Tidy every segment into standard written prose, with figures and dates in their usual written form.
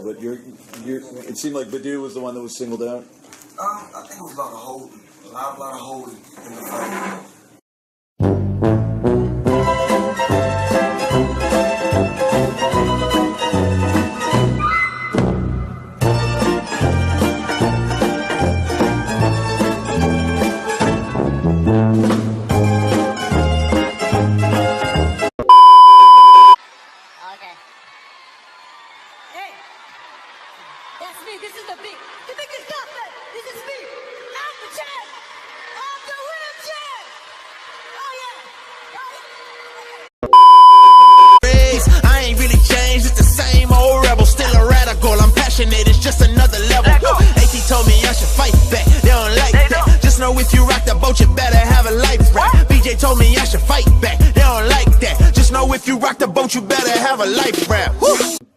But it seemed like Badu was the one that was singled out. I think it was a lot of holding. A lot of holding in the fight. That's me. This is the biggest comeback. This is me. I'm the champ. I'm the real champ. Oh yeah. I ain't really changed. It's the same old rebel. Still a radical. I'm passionate. It's just another level. AT told me I should fight back. They don't like that. Just know if you rock the boat, you better have a life rap. VJ told me I should fight back. They don't like that. Just know if you rock the boat, you better have a life rap.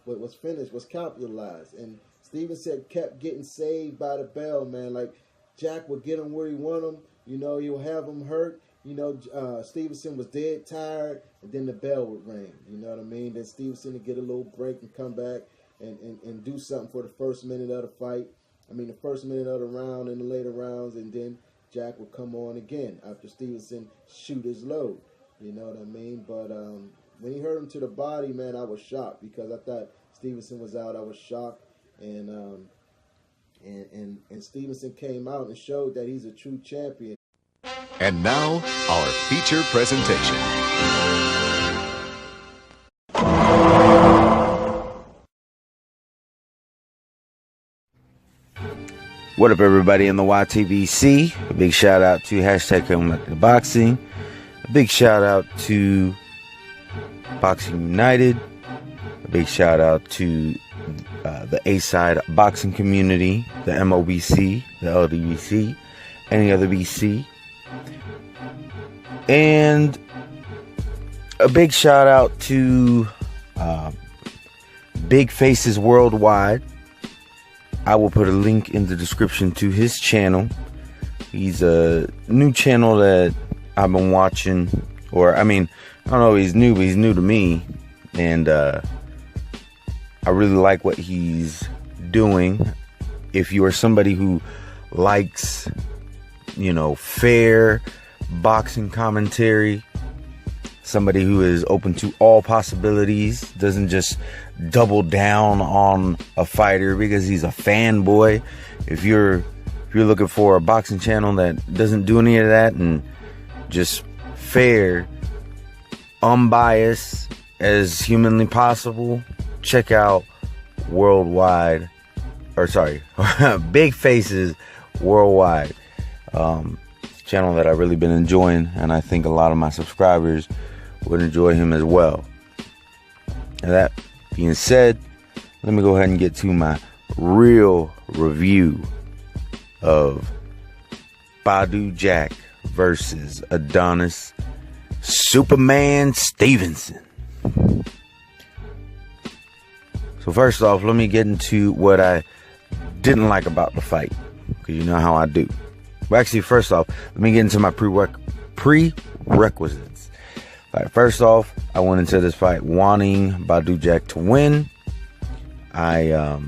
What was finished was capitalized, and Stevenson kept getting saved by the bell, man. Like, Jack would get him where he want him. You know, he'll have him hurt. You know, Stevenson was dead tired, and then the bell would ring. You know what I mean? Then Stevenson would get a little break and come back and do something for the first minute of the fight. I mean, the first minute of the round and the later rounds, and then Jack would come on again after Stevenson shoot his load. You know what I mean? But when he hurt him to the body, man, I was shocked because I thought Stevenson was out. I was shocked. And Stevenson came out and showed that he's a true champion. And now, our feature presentation. What up, everybody in the YTBC? A big shout out to #ComeBackToBoxing. A big shout out to Boxing United. A big shout out to the A-side boxing community, the MOBC, the LDBC, any other BC. And a big shout out to Big Faces Worldwide. I will put a link in the description to his channel. He's a new channel that I've been watching, or I mean, I don't know if he's new, but he's new to me. And I really like what he's doing. If you are somebody who likes, you know, fair boxing commentary, somebody who is open to all possibilities, doesn't just double down on a fighter because he's a fanboy. If you're looking for a boxing channel that doesn't do any of that and just fair, unbiased as humanly possible, check out Big Faces Worldwide, channel that I've really been enjoying, and I think a lot of my subscribers would enjoy him as well. And that being said, let me go ahead and get to my real review of Badu Jack versus Adonis Superman Stevenson. So first off, let me get into what I didn't like about the fight, because you know how I do. Well, actually, first off, let me get into my prerequisites. All right, first off, I went into this fight wanting Badu Jack to win. I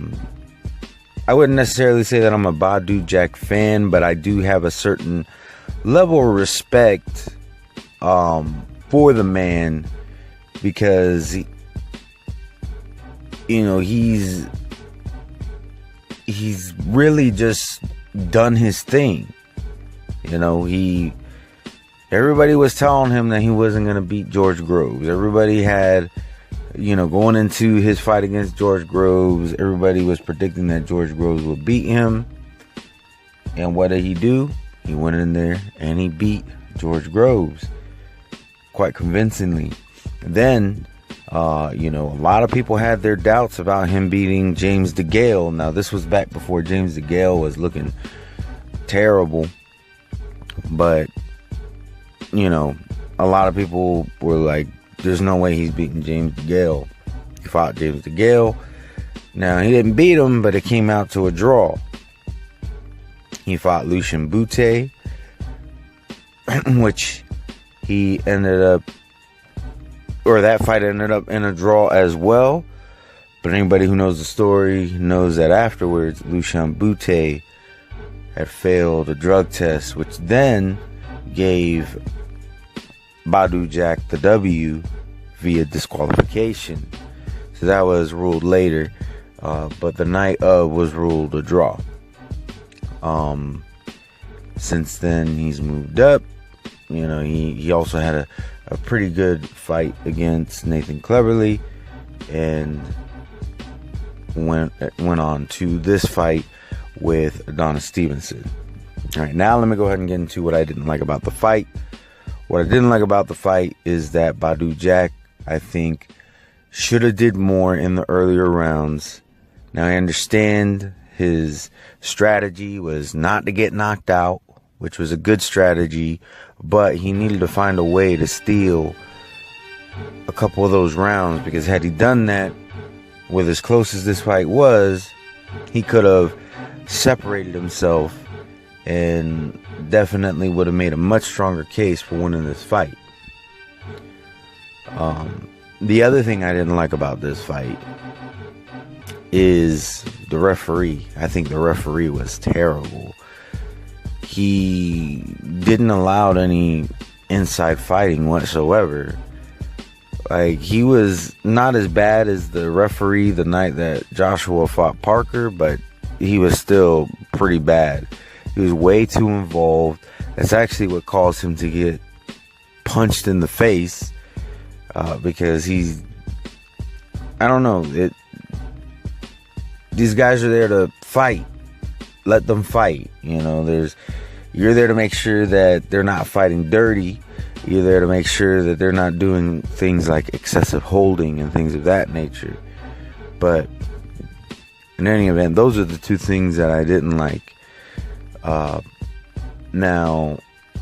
wouldn't necessarily say that I'm a Badu Jack fan, but I do have a certain level of respect for the man, because you know, he's really just done his thing. You know, everybody was telling him that he wasn't going to beat George Groves. Everybody had, you know, going into his fight against George Groves, everybody was predicting that George Groves would beat him. And what did he do? He went in there and he beat George Groves quite convincingly. Then, you know, a lot of people had their doubts about him beating James DeGale. Now, this was back before James DeGale was looking terrible. But, you know, a lot of people were like, there's no way he's beating James DeGale. He fought James DeGale. Now, he didn't beat him, but it came out to a draw. he fought Lucian Bute, which he ended up, or that fight ended up in a draw as well. But anybody who knows the story knows that afterwards, Lucian Bute had failed a drug test, which then gave Badou Jack the W via disqualification. So that was ruled later, but the night of was ruled a draw. Since then, he's moved up. You know, he also had a pretty good fight against Nathan Cleverly, and went on to this fight with Adonis Stevenson. All right, now let me go ahead and get into what I didn't like about the fight. What I didn't like about the fight is that Badou Jack, I think, should have did more in the earlier rounds. Now, I understand his strategy was not to get knocked out, which was a good strategy, but he needed to find a way to steal a couple of those rounds, because had he done that, with as close as this fight was, he could have separated himself and definitely would have made a much stronger case for winning this fight. The other thing I didn't like about this fight is the referee. I think the referee was terrible. He didn't allow any inside fighting whatsoever. Like, he was not as bad as the referee the night that Joshua fought Parker, but he was still pretty bad. He was way too involved. That's actually what caused him to get punched in the face, because he's, I don't know, these guys are there to fight. Let them fight. You know, you're there to make sure that they're not fighting dirty. You're there to make sure that they're not doing things like excessive holding and things of that nature. But in any event, those are the two things that I didn't like. Now,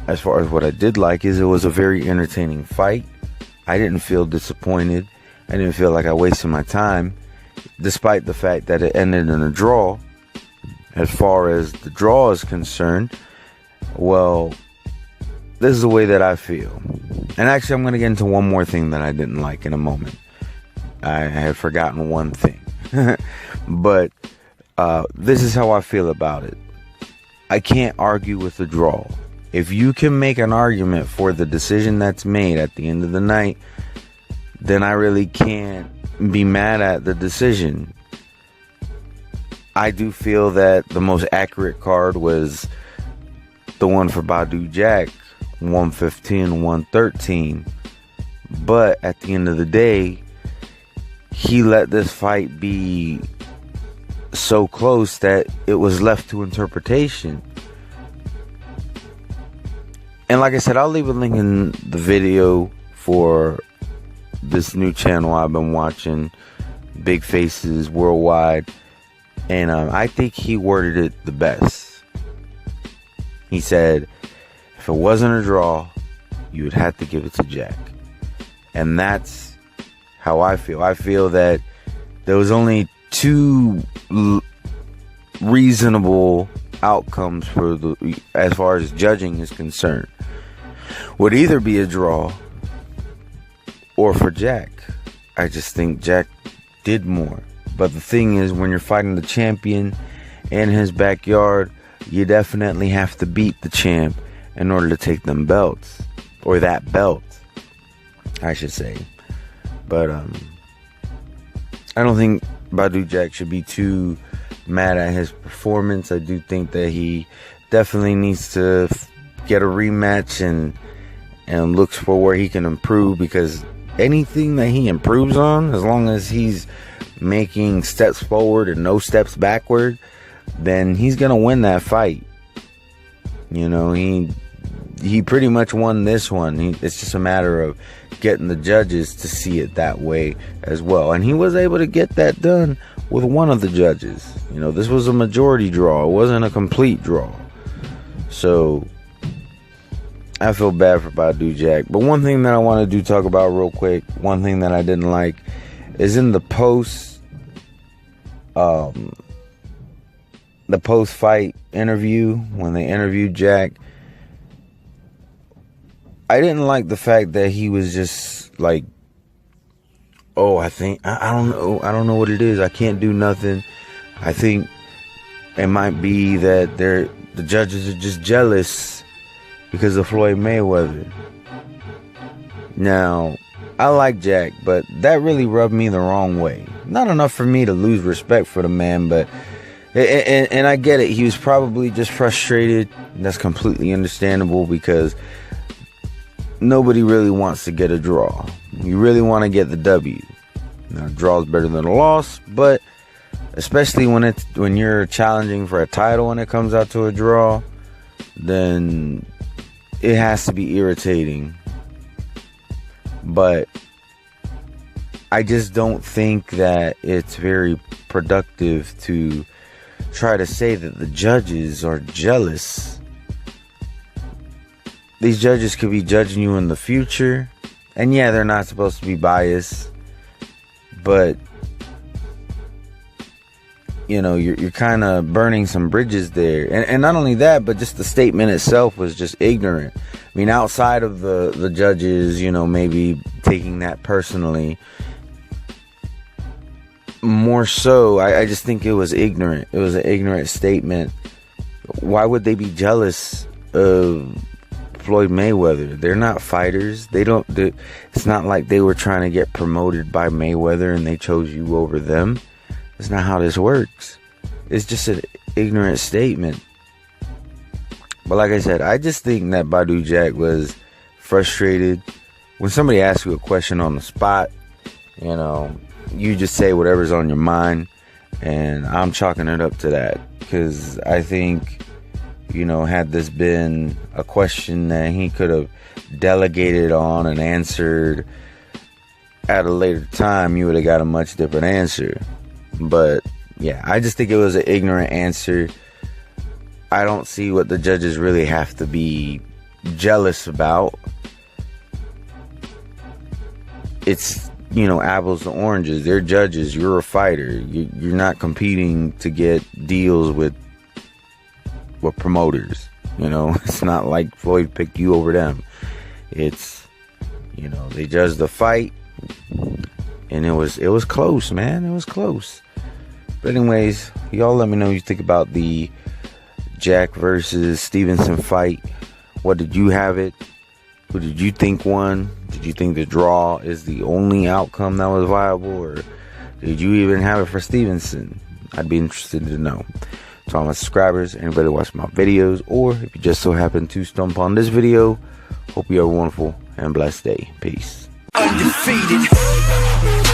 as far as what I did like, is it was a very entertaining fight. I didn't feel disappointed. I didn't feel like I wasted my time, despite the fact that it ended in a draw. As far as the draw is concerned, well, this is the way that I feel. And actually, I'm going to get into one more thing that I didn't like in a moment. I had forgotten one thing. But this is how I feel about it. I can't argue with the draw. If you can make an argument for the decision that's made at the end of the night, then I really can't be mad at the decision. I do feel that the most accurate card was the one for Badou Jack, 115, 113. But at the end of the day, he let this fight be so close that it was left to interpretation. And like I said, I'll leave a link in the video for this new channel I've been watching, Big Faces Worldwide. And I think he worded it the best. He said, if it wasn't a draw, you would have to give it to Jack. And that's how I feel. I feel that there was only two reasonable outcomes for as far as judging is concerned. Would either be a draw or for Jack. I just think Jack did more. But the thing is, when you're fighting the champion in his backyard, you definitely have to beat the champ in order to take them belts, or that belt, I should say. But I don't think Badou Jack should be too mad at his performance. I do think that he definitely needs to get a rematch and looks for where he can improve, because anything that he improves on, as long as he's making steps forward and no steps backward, then he's gonna win that fight. You know, he pretty much won this one. It's just a matter of getting the judges to see it that way as well. And he was able to get that done with one of the judges. You know, this was a majority draw. It wasn't a complete draw. So I feel bad for Badou Jack. But one thing that I want to talk about real quick, one thing that I didn't like, is in the post fight interview, when they interviewed Jack, I didn't like the fact that he was just like, oh, I don't know what it is. I can't do nothing. I think it might be that the judges are just jealous because of Floyd Mayweather. Now, I like Jack, but that really rubbed me the wrong way. Not enough for me to lose respect for the man, but and I get it. He was probably just frustrated. That's completely understandable because nobody really wants to get a draw. You really want to get the W. Now, a draw is better than a loss, but especially when you're challenging for a title and it comes out to a draw, then it has to be irritating. But I just don't think that it's very productive to try to say that the judges are jealous. These judges could be judging you in the future, and yeah, they're not supposed to be biased, but you know, you're kind of burning some bridges there. And not only that, but just the statement itself was just ignorant. I mean, outside of the judges, you know, maybe taking that personally, more so, I just think it was ignorant. It was an ignorant statement. Why would they be jealous of Floyd Mayweather? They're not fighters. It's not like they were trying to get promoted by Mayweather and they chose you over them. That's not how this works. It's just an ignorant statement. But like I said, I just think that Badou Jack was frustrated. When somebody asks you a question on the spot, you know, you just say whatever's on your mind. And I'm chalking it up to that. Because I think, you know, had this been a question that he could have delegated on and answered at a later time, you would have got a much different answer. But yeah, I just think it was an ignorant answer. I don't see what the judges really have to be jealous about. It's, you know, apples to oranges. They're judges. You're a fighter. You're not competing to get deals with promoters. You know, it's not like Floyd picked you over them. It's, you know, they judged the fight, and it was close, man. It was close. But anyways, y'all let me know what you think about the Jack versus Stevenson fight. What did you have it? Who did you think won? Did you think the draw is the only outcome that was viable, or did you even have it for Stevenson? I'd be interested to know. To all my subscribers, anybody watch my videos, or if you just so happen to stumble on this video, hope you have a wonderful and blessed day. Peace. Undefeated.